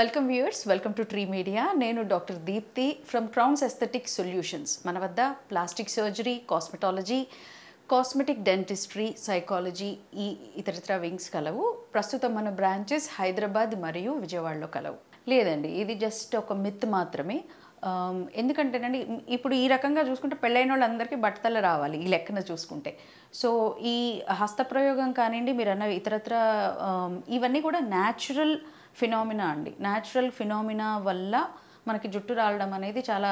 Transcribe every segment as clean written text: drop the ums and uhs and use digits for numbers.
Welcome viewers, welcome to tree media. నేను doctor Deepthi from Crowns aesthetic solutions. మన వద్ద plastic surgery, cosmetology, cosmetic dentistry, psychology, ఈ ఇతరత్ర wings కలవు. ప్రస్తుతం మన బ్రాంచెస్ హైదరాబాద్ మరియు విజయవాడలో కలవు. లేదండి, ఇది జస్ట్ ఒక మిత్ మాత్రమే. ఎందుకంటేనండి, ఇప్పుడు ఈ రకంగా చూసుకుంటే పెళ్ళైన వాళ్ళందరికీ బట్టతల రావాలి ఈ లెక్కన చూసుకుంటే. సో ఈ హస్తప్రయోగం కానివ్వండి, మీరు అన్న ఇతరత్ర ఇవన్నీ కూడా న్యాచురల్ ఫినామినా అండి. న్యాచురల్ ఫినామినా వల్ల మనకి జుట్టు రాలడం అనేది చాలా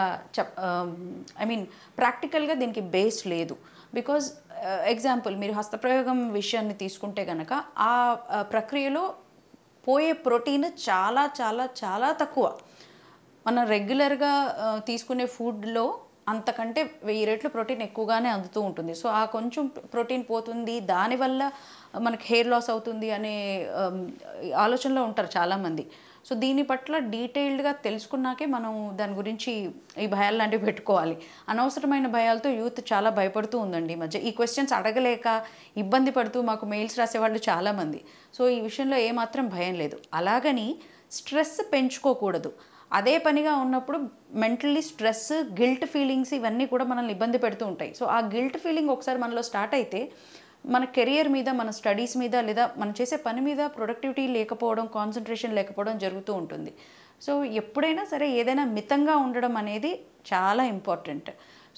ప్రాక్టికల్గా దీనికి బేస్ లేదు. బికాజ్ ఎగ్జాంపుల్, మీరు హస్తప్రయోగం విషయాన్ని తీసుకుంటే కనుక ఆ ప్రక్రియలో పోయే ప్రోటీన్ చాలా చాలా చాలా తక్కువ. మనం రెగ్యులర్గా తీసుకునే ఫుడ్లో అంతకంటే 1000 రెట్లు ప్రోటీన్ ఎక్కువగానే అందుతూ ఉంటుంది. సో ఆ కొంచెం ప్రోటీన్ పోతుంది, దానివల్ల మనకి హెయిర్ లాస్ అవుతుంది అనే ఆలోచనలో ఉంటారు చాలామంది. సో దీని పట్ల డీటెయిల్డ్గా తెలుసుకున్నాకే మనం దాని గురించి ఈ భయాలు లాంటివి పెట్టుకోవాలి. అనవసరమైన భయాలతో యూత్ చాలా భయపడుతూ ఉందండి ఈ మధ్య. ఈ క్వశ్చన్స్ అడగలేక ఇబ్బంది పడుతూ మాకు మెయిల్స్ రాసేవాళ్ళు చాలామంది. సో ఈ విషయంలో ఏమాత్రం భయం లేదు. అలాగని స్ట్రెస్ పెంచుకోకూడదు. అదే పనిగా ఉన్నప్పుడు మెంటల్లీ స్ట్రెస్, గిల్ట్ ఫీలింగ్స్ ఇవన్నీ కూడా మనల్ని ఇబ్బంది పెడుతూ ఉంటాయి. సో ఆ గిల్ట్ ఫీలింగ్ ఒకసారి మనలో స్టార్ట్ అయితే మన కెరియర్ మీద, మన స్టడీస్ మీద, లేదా మనం చేసే పని మీద ప్రొడక్టివిటీ లేకపోవడం, కాన్సన్ట్రేషన్ లేకపోవడం జరుగుతూ ఉంటుంది. సో ఎప్పుడైనా సరే ఏదైనా మితంగా ఉండడం అనేది చాలా ఇంపార్టెంట్.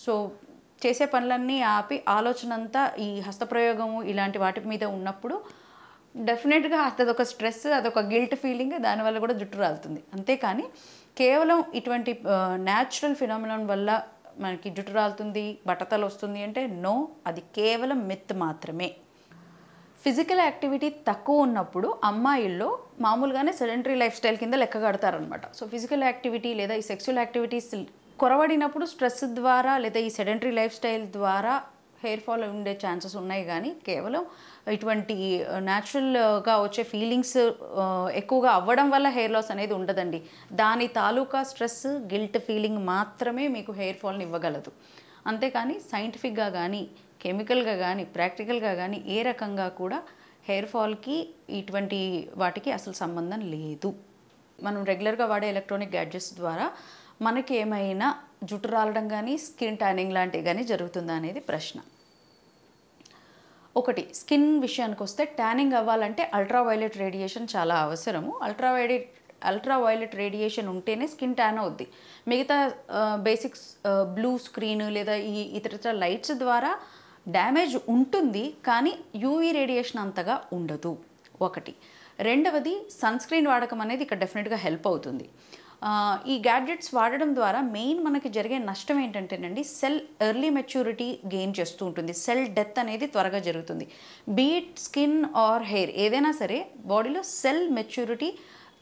సో చేసే పనులన్నీ ఆపి ఆలోచన అంతా ఈ హస్తప్రయోగము ఇలాంటి వాటి మీద ఉన్నప్పుడు డెఫినెట్గా అదొక స్ట్రెస్, అదొక గిల్ట్ ఫీలింగ్, దానివల్ల కూడా జుట్టు రాలుతుంది. అంతేకాని కేవలం ఇటువంటి న్యాచురల్ ఫినామినాన్ వల్ల మనకి జుట్టు రాలుతుంది, బట్టతలు వస్తుంది అంటే నో, అది కేవలం మిత్ మాత్రమే. ఫిజికల్ యాక్టివిటీ తక్కువ ఉన్నప్పుడు అమ్మాయిల్లో మామూలుగానే సెడెంటరీ లైఫ్ స్టైల్ కింద లెక్క కడతారనమాట. సో ఫిజికల్ యాక్టివిటీ లేదా ఈ సెక్సువల్ యాక్టివిటీస్ కొరవడినప్పుడు స్ట్రెస్ ద్వారా లేదా ఈ సెడెంటరీ లైఫ్ స్టైల్ ద్వారా హెయిర్ ఫాల్ ఉండే ఛాన్సెస్ ఉన్నాయి. కానీ కేవలం ఇటువంటి న్యాచురల్గా వచ్చే ఫీలింగ్స్ ఎక్కువగా అవ్వడం వల్ల హెయిర్ లాస్ అనేది ఉండదండి. దాని తాలూకా స్ట్రెస్, గిల్ట్ ఫీలింగ్ మాత్రమే మీకు హెయిర్ ఫాల్ని ఇవ్వగలదు. అంతేకాని సైంటిఫిక్గా కానీ, కెమికల్గా కానీ, ప్రాక్టికల్గా కానీ ఏ రకంగా కూడా హెయిర్ ఫాల్కి ఇటువంటి వాటికి అసలు సంబంధం లేదు. మనం రెగ్యులర్గా వాడే ఎలక్ట్రానిక్ గ్యాడ్జెట్స్ ద్వారా మనకి ఏమైనా జుట్టు రాలడం కానీ, స్కిన్ ట్యానింగ్ లాంటివి కానీ జరుగుతుందా అనేది ప్రశ్న. ఒకటి, స్కిన్ విషయానికి వస్తే ట్యానింగ్ అవ్వాలంటే అల్ట్రావైలెట్ రేడియేషన్ చాలా అవసరము. అల్ట్రావైలెట్ రేడియేషన్ ఉంటేనే స్కిన్ ట్యాన్ అవుద్ది. మిగతా బేసిక్స్ బ్లూ స్క్రీన్ లేదా ఈ ఇతర లైట్స్ ద్వారా డ్యామేజ్ ఉంటుంది, కానీ యూవీ రేడియేషన్ అంతగా ఉండదు. ఒకటి. రెండవది, సన్ స్క్రీన్ వాడకం అనేది ఇక్కడ డెఫినెట్గా హెల్ప్ అవుతుంది. ఈ గ్యాడ్జెట్స్ వాడడం ద్వారా మెయిన్ మనకి జరిగే నష్టం ఏంటంటేనండి, సెల్ ఎర్లీ మెచ్యూరిటీ గెయిన్ చేస్తూ ఉంటుంది. సెల్ డెత్ అనేది త్వరగా జరుగుతుంది. బీట్ స్కిన్ ఆర్ హెయిర్ ఏదైనా సరే బాడీలో cell maturity,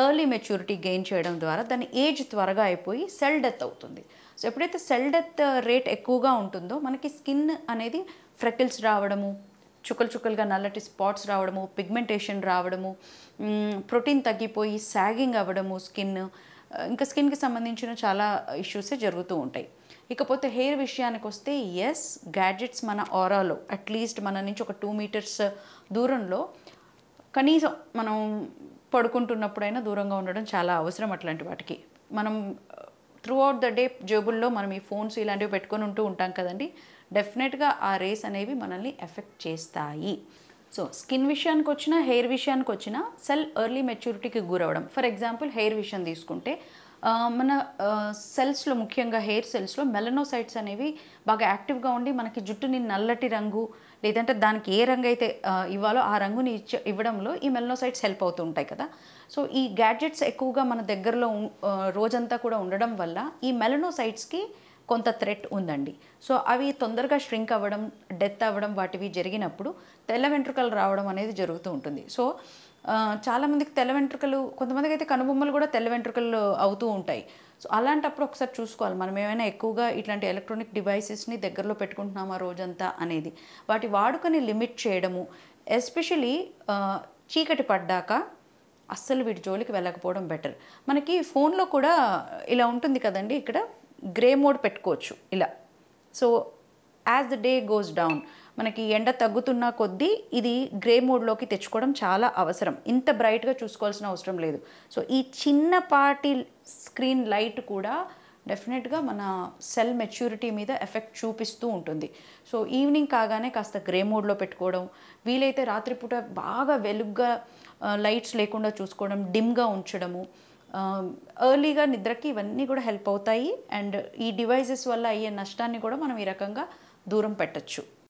early maturity gain చేయడం ద్వారా దాని ఏజ్ త్వరగా అయిపోయి సెల్ డెత్ అవుతుంది. సో ఎప్పుడైతే సెల్ డెత్ రేట్ ఎక్కువగా ఉంటుందో మనకి స్కిన్ అనేది ఫ్రెకిల్స్ రావడము, చుక్కలు చుక్కలుగా నల్లటి స్పాట్స్ రావడము, పిగ్మెంటేషన్ రావడము, ప్రోటీన్ తగ్గిపోయి సాగింగ్ అవ్వడము స్కిన్, ఇంకా స్కిన్కి సంబంధించిన చాలా ఇష్యూసే జరుగుతూ ఉంటాయి. ఇకపోతే హెయిర్ విషయానికి వస్తే ఎస్, గ్యాడ్జెట్స్ మన ఆరాలో అట్లీస్ట్ మన నుంచి ఒక 2 మీటర్స్ దూరంలో కనీసం మనం పడుకుంటున్నప్పుడైనా దూరంగా ఉండడం చాలా అవసరం. అట్లాంటి వాటికి మనం త్రూ అవుట్ ద డే జేబుల్లో మనం ఈ ఫోన్స్ ఇలాంటివి పెట్టుకొని ఉంటాం కదండి. డెఫినెట్గా ఆ రేస్ అనేవి మనల్ని ఎఫెక్ట్ చేస్తాయి. సో స్కిన్ విషయానికి వచ్చినా, హెయిర్ విషయానికి వచ్చినా సెల్ ఎర్లీ మెచ్యూరిటీకి గురవడం. ఫర్ ఎగ్జాంపుల్ హెయిర్ విషయం తీసుకుంటే మన సెల్స్లో, ముఖ్యంగా హెయిర్ సెల్స్లో మెలనోసైట్స్ అనేవి బాగా యాక్టివ్గా ఉండి మనకి జుట్టుని నల్లటి రంగు లేదంటే దానికి ఏ రంగు అయితే ఇవ్వాలో ఆ రంగుని ఇవ్వడంలో ఈ మెలనోసైట్స్ హెల్ప్ అవుతూ ఉంటాయి కదా. సో ఈ గ్యాడ్జెట్స్ ఎక్కువగా మన దగ్గరలో రోజంతా కూడా ఉండడం వల్ల ఈ మెలనోసైట్స్కి కొంత థ్రెట్ ఉందండి. సో అవి తొందరగా ష్రింక్ అవ్వడం, డెత్ అవ్వడం వాటివి జరిగినప్పుడు తెల్ల వెంట్రుకలు రావడం అనేది జరుగుతూ ఉంటుంది. సో చాలామందికి తెల్ల వెంట్రుకలు, కొంతమందికి అయితే కనుబొమ్మలు కూడా తెల్ల వెంట్రుకలు అవుతూ ఉంటాయి. సో అలాంటప్పుడు ఒకసారి చూసుకోవాలి, మనం ఏమైనా ఎక్కువగా ఇట్లాంటి ఎలక్ట్రానిక్ డివైసెస్ని దగ్గరలో పెట్టుకుంటున్నామా రోజంతా అనేది. వాటి వాడుకని లిమిట్ చేయడము, ఎస్పెషలీ చీకటి పడ్డాక అస్సలు వీటి జోలికి వెళ్ళకపోవడం బెటర్. మనకి ఫోన్లో కూడా ఇలా ఉంటుంది కదండి, ఇక్కడ గ్రే మోడ్ పెట్టుకోవచ్చు ఇలా. So as the day goes down మనకి ఎండ తగ్గుతున్న కొద్దీ ఇది గ్రే మోడ్లోకి తెచ్చుకోవడం చాలా అవసరం. ఇంత బ్రైట్గా చూసుకోవాల్సిన అవసరం లేదు. సో ఈ చిన్నపాటి స్క్రీన్ లైట్ కూడా డెఫినెట్గా మన సెల్ మెచ్యూరిటీ మీద ఎఫెక్ట్ చూపిస్తూ ఉంటుంది. సో ఈవినింగ్ కాగానే కాస్త గ్రే మోడ్లో పెట్టుకోవడం, వీలైతే రాత్రిపూట బాగా వెలుగ్గా లైట్స్ లేకుండా చూసుకోవడం, డిమ్గా ఉంచడము, ఎర్లీగా నిద్రకి ఇవన్నీ కూడా హెల్ప్ అవుతాయి. అండ్ ఈ డివైజెస్ వల్ల అయ్యే నష్టాన్ని కూడా మనం ఈ రకంగా దూరం పెట్టచ్చు.